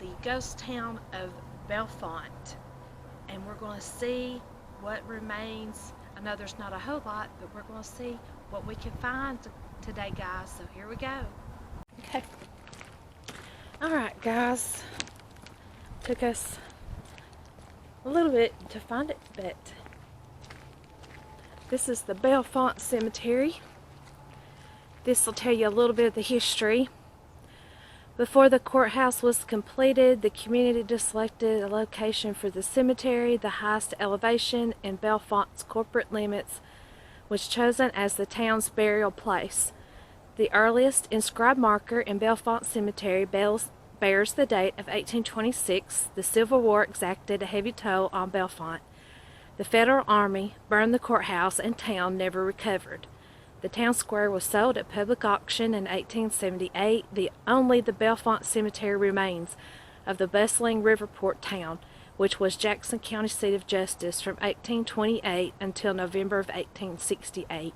the ghost town of Bellefonte, and we're going to see what remains. I know there's not a whole lot, but we're going to see what we can find today, guys. So here we go. Okay. Alright, guys. Took us a little bit to find it, but this is the Bellefonte Cemetery. This will tell you a little bit of the history. Before the courthouse was completed, the community selected a location for the cemetery. The highest elevation in Bellefonte's corporate limits was chosen as the town's burial place. The earliest inscribed marker in Bellefonte Cemetery bears the date of 1826. The Civil War exacted a heavy toll on Bellefonte. The Federal Army burned the courthouse and town never recovered. The town square was sold at public auction in 1878. Only the Bellefonte Cemetery remains of the bustling Riverport town, which was Jackson County seat of justice from 1828 until November of 1868.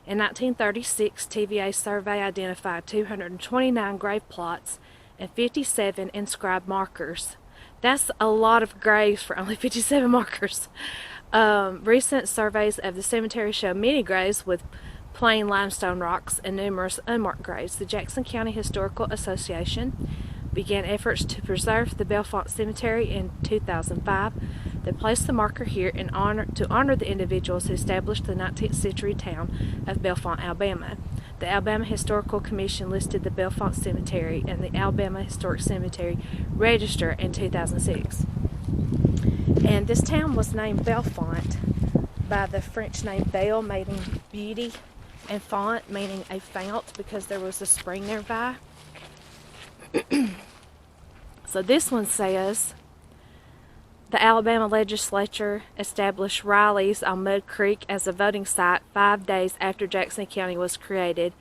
In 1936, TVA survey identified 229 grave plots and 57 inscribed markers. That's a lot of graves for only 57 markers. Recent surveys of the cemetery show many graves with plain limestone rocks and numerous unmarked graves. The Jackson County Historical Association began efforts to preserve the Bellefonte Cemetery in 2005. They placed the marker here to honor the individuals who established the 19th century town of Bellefonte, Alabama. The Alabama Historical Commission listed the Bellefonte Cemetery in the Alabama Historic Cemetery Register in 2006. And this town was named Bellefonte by the French name Belle, meaning beauty, and font, meaning a fount, because there was a spring nearby. So this one says, the Alabama legislature established Riley's on Mud Creek as a voting site 5 days after Jackson County was created,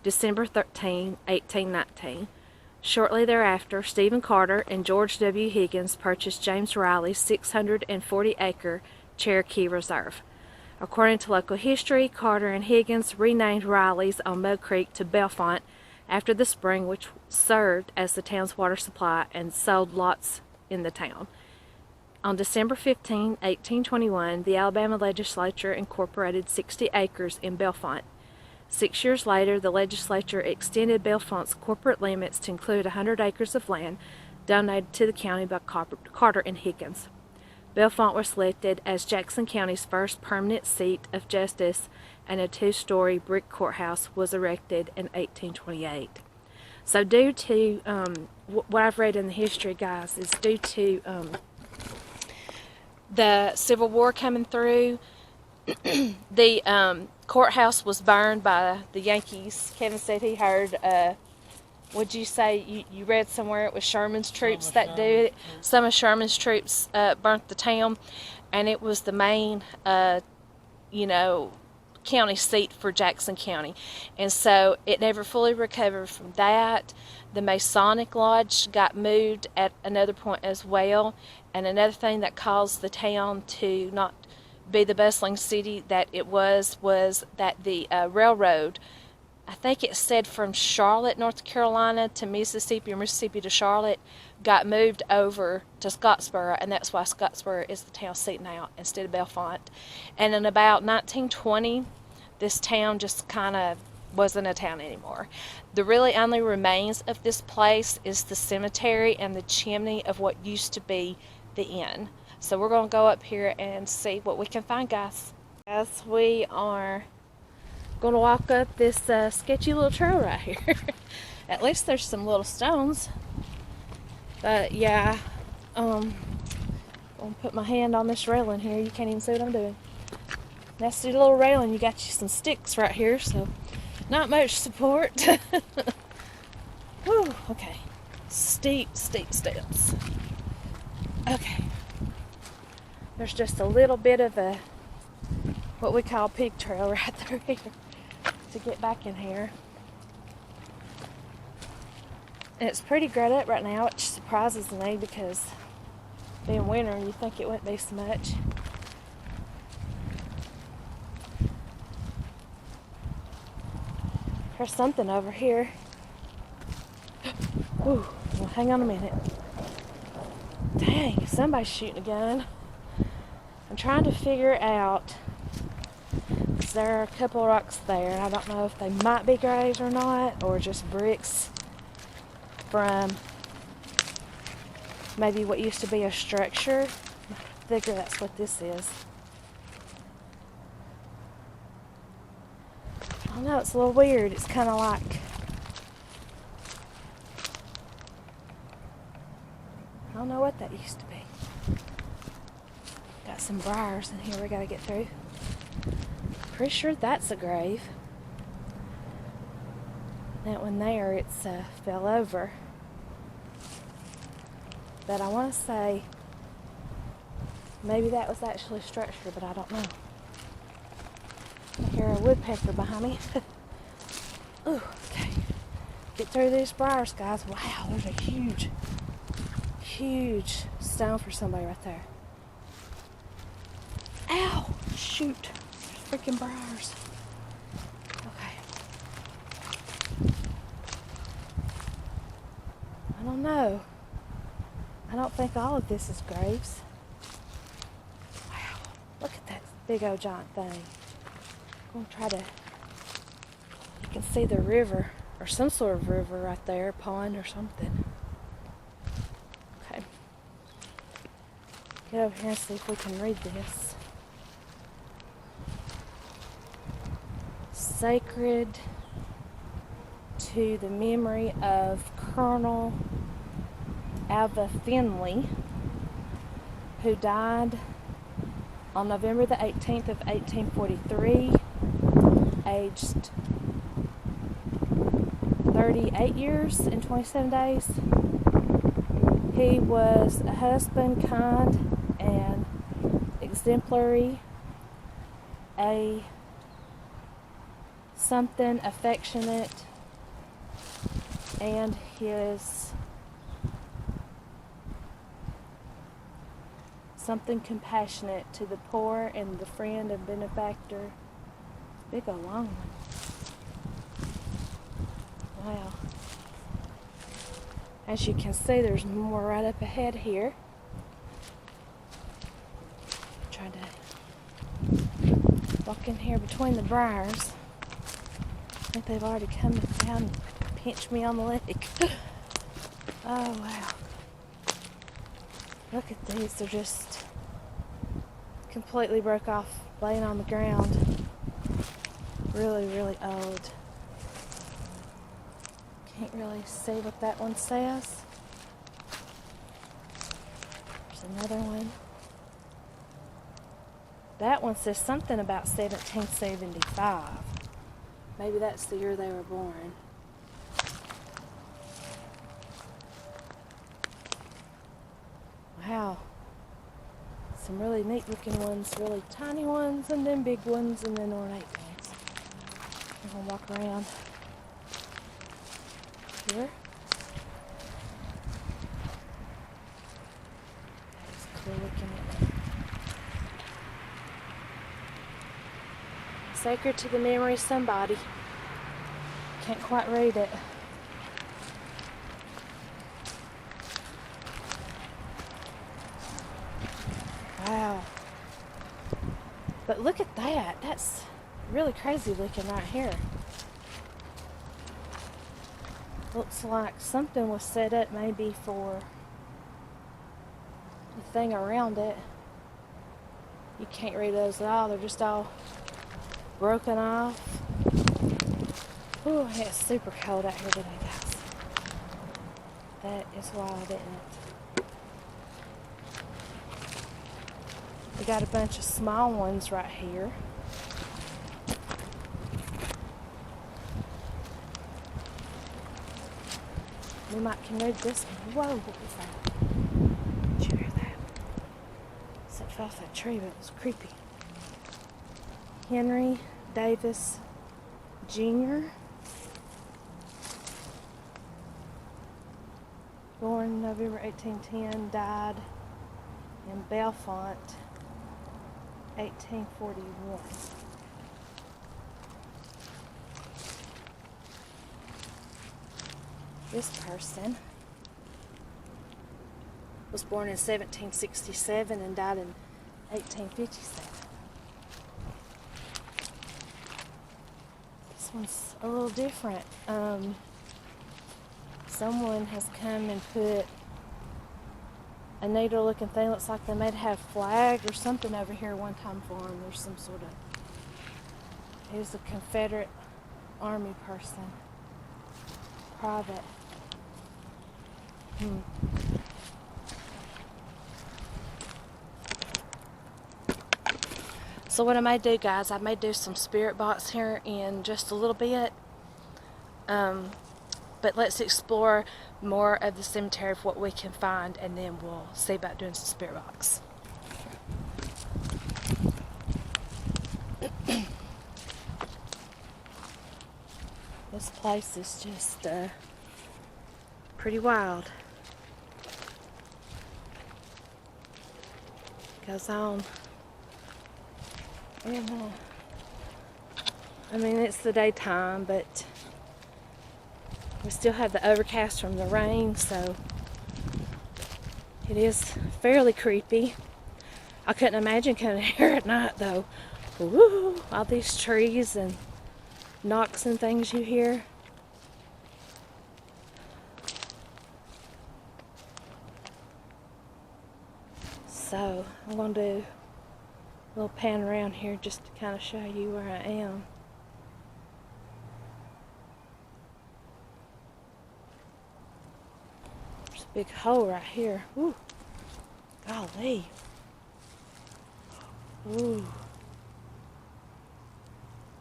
December 13, 1819. Shortly thereafter, Stephen Carter and George W. Higgins purchased James Riley's 640-acre Cherokee Reserve. According to local history, Carter and Higgins renamed Riley's on Mud Creek to Bellefonte after the spring, which served as the town's water supply, and sold lots in the town. On December 15, 1821, the Alabama legislature incorporated 60 acres in Bellefonte. 6 years later, the legislature extended Bellefonte's corporate limits to include 100 acres of land donated to the county by Carter and Higgins. Bellefonte was selected as Jackson County's first permanent seat of justice, and a 2-story brick courthouse was erected in 1828. So due to what I've read in the history, guys, is due to the Civil War coming through, the courthouse was burned by the Yankees. Kevin said he heard, would you say you read somewhere it was Sherman's troops that did it? Some of Sherman's troops burnt the town, and it was the main, county seat for Jackson County. And so it never fully recovered from that. The Masonic Lodge got moved at another point as well. And another thing that caused the town to not be the bustling city that it was that the railroad, I think it said from Charlotte, North Carolina to Mississippi, or Mississippi to Charlotte, got moved over to Scottsboro, and that's why Scottsboro is the town seat now instead of Bellefonte. And in about 1920, this town just kind of wasn't a town anymore. The really only remains of this place is the cemetery and the chimney of what used to be the inn. So we're going to go up here and see what we can find, guys. As we are going to walk up this sketchy little trail right here. At least there's some little stones. But yeah, I'm going to put my hand on this railing here. You can't even see what I'm doing. That's the little railing. You got you some sticks right here, so not much support. Whew, okay. Steep steps. Okay. There's just a little bit of a, what we call pig trail right through here to get back in here. And it's pretty grayed up right now, which surprises me because being winter, you think it wouldn't be so much. There's something over here. Ooh, well, hang on a minute. Dang, somebody's shooting a gun. I'm trying to figure out, is there a couple of rocks there? I don't know if they might be graves or not, or just bricks from maybe what used to be a structure. I figure that's what this is. I don't know, it's a little weird. It's kind of like, I don't know what that used to be. Got some briars in here we gotta get through. Pretty sure that's a grave. That one there, it's fell over. But I want to say maybe that was actually a structure, but I don't know. I hear a woodpecker behind me. Ooh, okay. Get through these briars, guys. Wow, there's a huge, huge stone for somebody right there. Ow! Shoot. Freaking briars. Okay. I don't know. I don't think all of this is graves. Wow. Look at that big old giant thing. I'm going to try to... You can see the river, or some sort of river right there, pond or something. Okay. Get over here and see if we can read this. Sacred to the memory of Colonel Ava Finley, who died on November the 18th of 1843, aged 38 years and 27 days. He was a husband, kind and exemplary, a something affectionate, and his something compassionate to the poor and the friend and benefactor. Big old long one. Wow. As you can see, there's more right up ahead here. Try to walk in here between the briars. I think they've already come down and pinched me on the leg. Oh, wow. Look at these. They're just completely broke off, laying on the ground. Really, really old. Can't really see what that one says. There's another one. That one says something about 1775. Maybe that's the year they were born. Wow. Some really neat looking ones, really tiny ones, and then big ones, and then ornate ones. I'm going to walk around here. That is cool looking at me. Sacred to the memory of somebody. Can't quite read it. Wow. But look at that. That's really crazy looking right here. Looks like something was set up maybe for the thing around it. You can't read those at all. They're just all broken off. Ooh, it's super cold out here today, guys. That is why I didn't. We got a bunch of small ones right here. We might can read this one. Whoa, what was that? Did you hear that? Something fell off that tree, but it was creepy. Henry Davis Jr. Born November 1810, died in Bellefonte, 1841. This person was born in 1767 and died in 1857. This one's a little different. Someone has come and put a needle looking thing. Looks like they may have flag or something over here one time for him. There's some sort of, he was a Confederate Army person. Private. So what I may do, guys, I may do some spirit box here in just a little bit. But let's explore more of the cemetery of what we can find, and then we'll see about doing some spirit box. This place is just pretty wild. Goes on. And, I mean, it's the daytime, but we still have the overcast from the rain, so it is fairly creepy. I couldn't imagine coming here at night, though. Woo! All these trees and knocks and things you hear. So I'm going to do a little pan around here just to kind of show you where I am. There's a big hole right here. Ooh, golly. Ooh.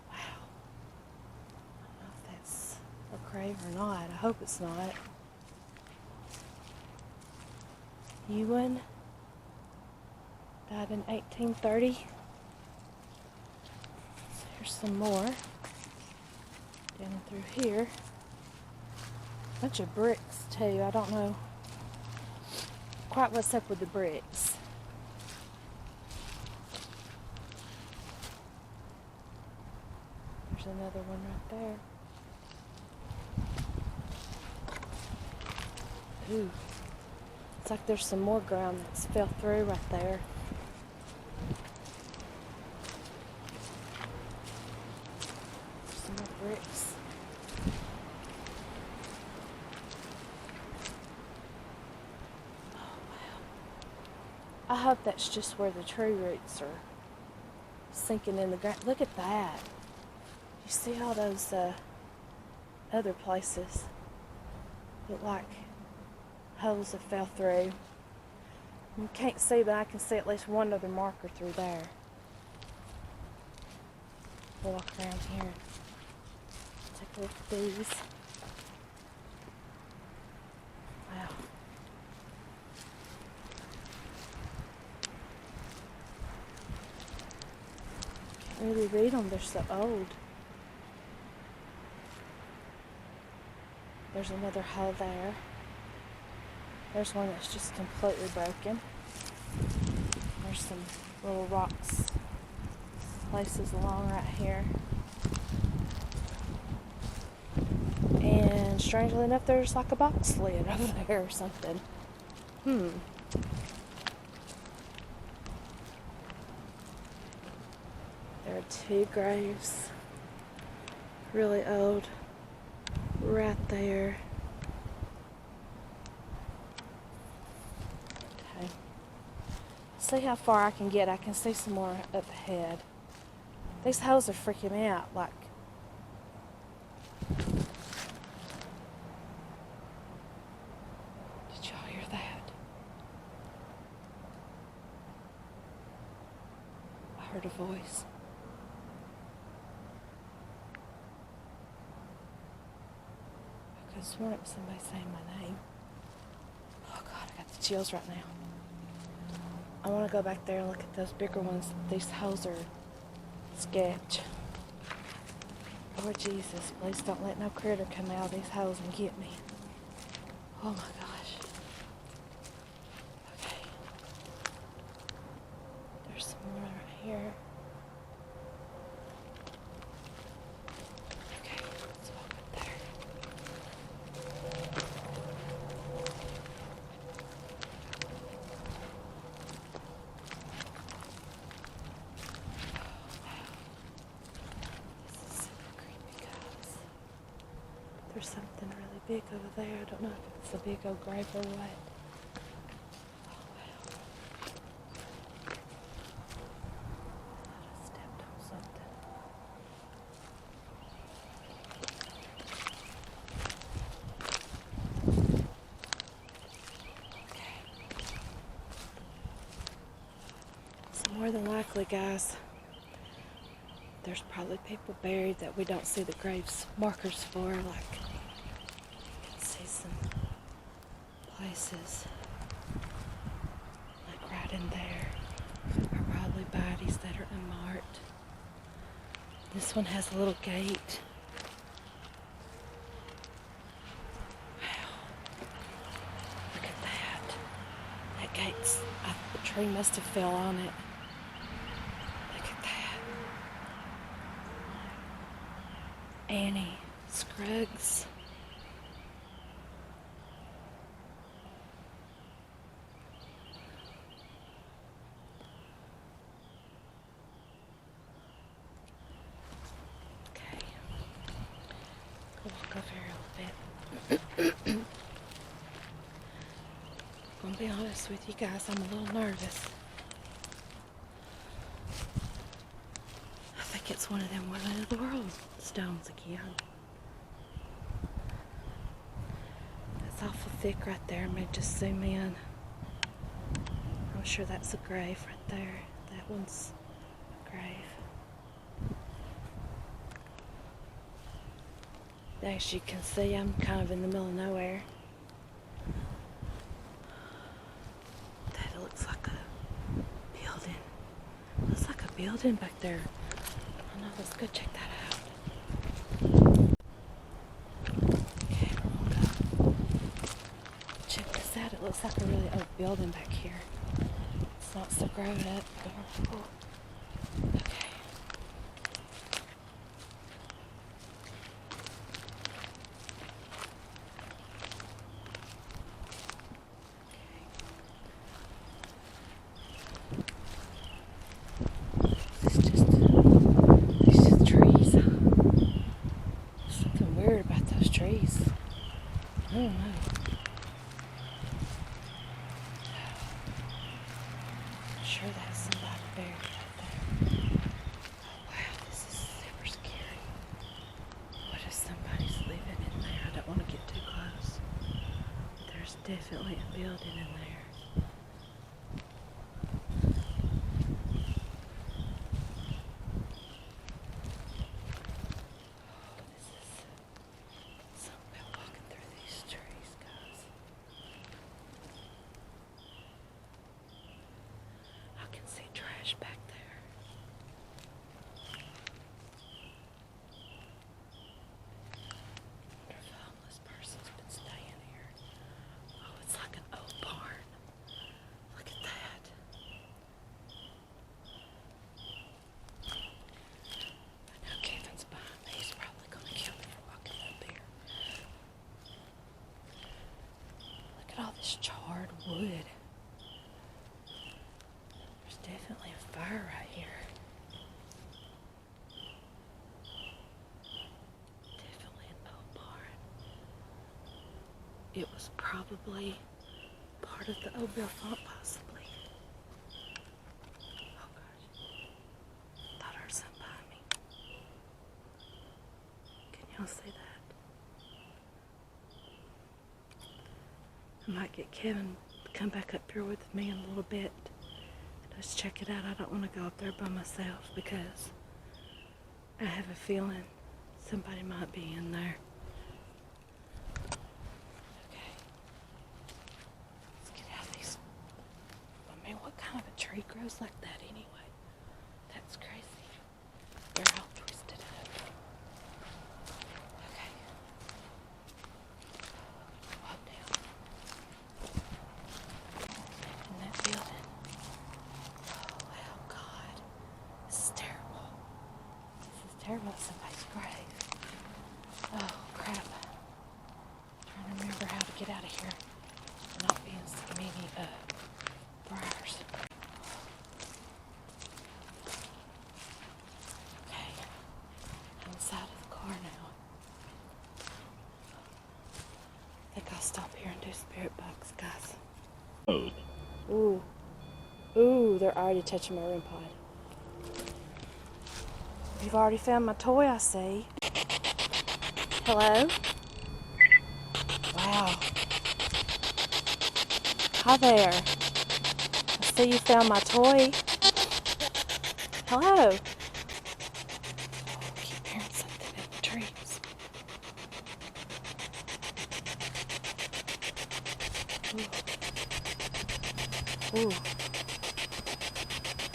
Wow. I don't know if that's a grave or not. I hope it's not. Ewan died in 1830. So here's some more. Down through here. Bunch of bricks too. I don't know quite what's up with the bricks. There's another one right there. Ooh. It's like there's some more ground that's fell through right there. Some more bricks. Oh wow. I hope that's just where the tree roots are sinking in the ground. Look at that. You see all those other places look like holes that fell through. You can't see, but I can see at least one other marker through there. We'll walk around here. Take a look at these. Wow. Can't really read them, they're so old. There's another hole there. There's one that's just completely broken. There's some little rocks, places along right here. And strangely enough, there's like a box lid over there or something. There are two graves, really old, right there. See how far I can get. I can see some more up ahead. These holes are freaking me out. Like, did y'all hear that? I heard a voice. I could have sworn it was somebody saying my name. Oh God, I got the chills right now. I want to go back there and look at those bigger ones. These holes are sketch. Lord Jesus, please don't let no critter come out of these holes and get me. Oh my gosh. Okay. There's some more right here. Okay, let's walk up there. there's something really big over there. I don't know if it's a big old grave or what. Oh, wow. I stepped on something. Okay. So more than likely, guys, there's probably people buried that we don't see the graves markers for. Like, you can see some places, like right in there, are probably bodies that are unmarked. This one has a little gate. Wow. Look at that. That gate's, the tree must have fell on it. Look at that. Annie Scruggs. Okay. Go walk over here a little bit. I'm gonna be honest with you guys, I'm a little nervous. I think it's one of them women of the world stones again. That's awful thick right there. I may just zoom in. I'm sure that's a grave right there. That one's a grave. As you can see, I'm kind of in the middle of nowhere. That looks like a building. Looks like a building back there. Oh no, let's go check that out. Okay, we're gonna go check this out. It looks like a really old building back here. It's not so grown up. Cool. Okay. It's just trees. Something weird about those trees. I don't know. I'm sure that's somebody buried right there. Oh, wow, this is super scary. What if somebody's living in there? I don't want to get too close. There's definitely a building in there. Back there. Wonder if a homeless person's been staying here. Oh, it's like an old barn. Look at that. I know Kevin's behind me. He's probably going to kill me for walking up here. Look at all this charred wood. Definitely a fire right here. Definitely an old barn. It was probably part of the old Bellefonte, possibly. Oh gosh. Thought I heard something behind me. Can y'all see that? I might get Kevin to come back up here with me in a little bit. Let's check it out. I don't want to go up there by myself because I have a feeling somebody might be in there. Okay. Let's get out of these. I mean, what kind of a tree grows like that anyway? That's crazy. They're all twisted up. Okay. Walk down. In that building. Terrible at somebody's grave. Oh crap. I'm trying to remember how to get out of here and not be in so many briars. Okay. I'm inside of the car now. Ooh. Ooh, they're already touching my REM pod. You've already found my toy, I see. Hello? Wow. Hi there. I see you found my toy. Hello? I keep hearing something in the trees. Ooh. Ooh.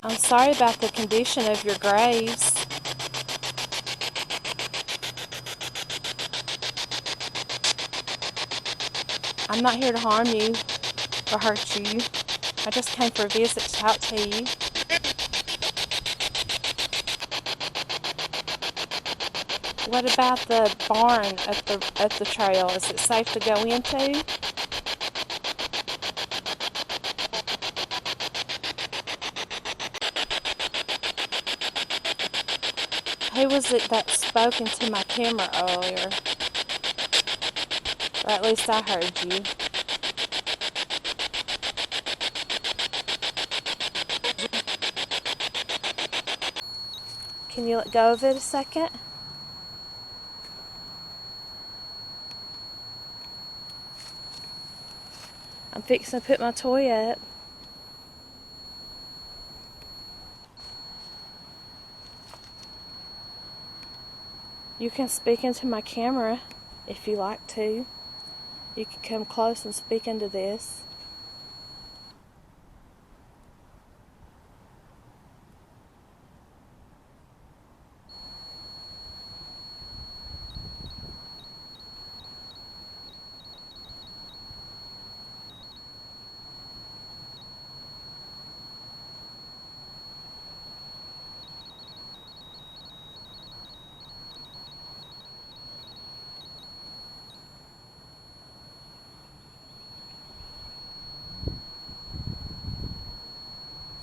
I'm sorry about the condition of your graves. I'm not here to harm you or hurt you. I just came for a visit to talk to you. What about the barn at the trail? Is it safe to go into? Who was it that spoke into my camera earlier? Or at least I heard you. Can you let go of it a second? I'm fixing to put my toy up. You can speak into my camera if you like to. You can come close and speak into this.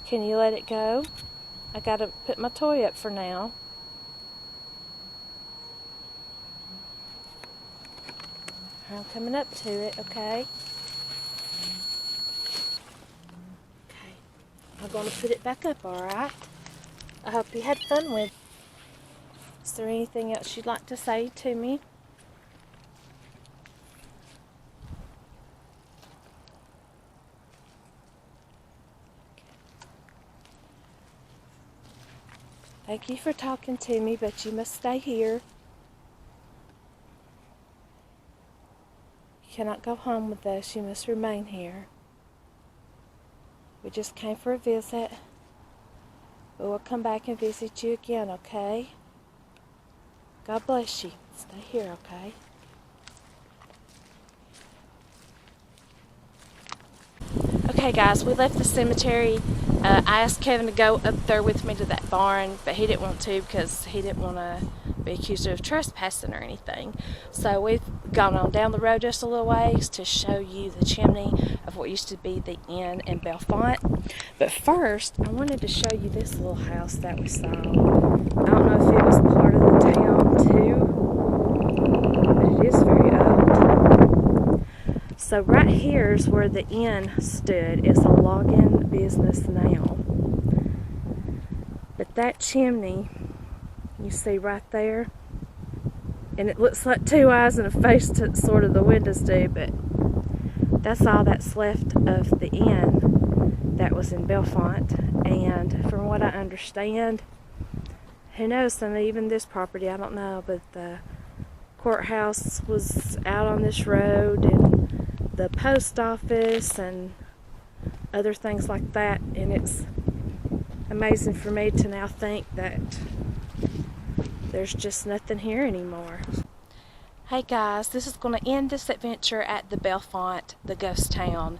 Can you let it go? I gotta put my toy up for now. I'm coming up to it, okay? Okay. I'm gonna put it back up, alright? I hope you had fun with it. Is there anything else you'd like to say to me? Thank you for talking to me, but you must stay here. You cannot go home with us. You must remain here. We just came for a visit, but we'll come back and visit you again, okay? God bless you. Stay here, okay? Okay guys, we left the cemetery. I asked Kevin to go up there with me to that barn, but he didn't want to because he didn't want to be accused of trespassing or anything. So we've gone on down the road just a little ways to show you the chimney of what used to be the inn in Bellefonte. But first, I wanted to show you this little house that we saw. I don't know if it was part of the town too, but it is very old. So right here is where the inn stood. It's a log-in business now. But that chimney, you see right there, and it looks like two eyes and a face to sort of the windows do, but that's all that's left of the inn that was in Bellefonte. And from what I understand, who knows, even this property, I don't know, but the courthouse was out on this road, and the post office and other things like that, and it's amazing for me to now think that there's just nothing here anymore. Hey guys, this is going to end this adventure at the Bellefonte, the ghost town.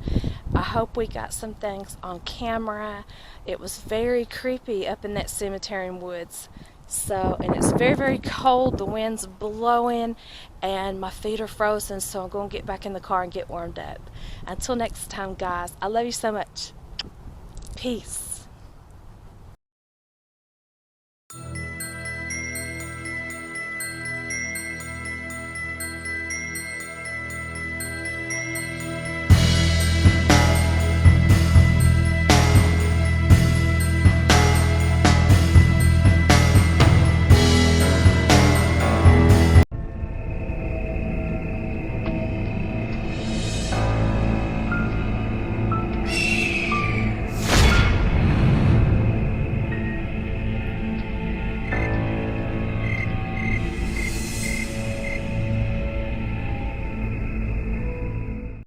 I hope we got some things on camera. It was very creepy up in that cemetery and woods. So, and it's very, very cold. The wind's blowing and my feet are frozen, so I'm going to get back in the car and get warmed up. Until next time, guys, I love you so much. Peace.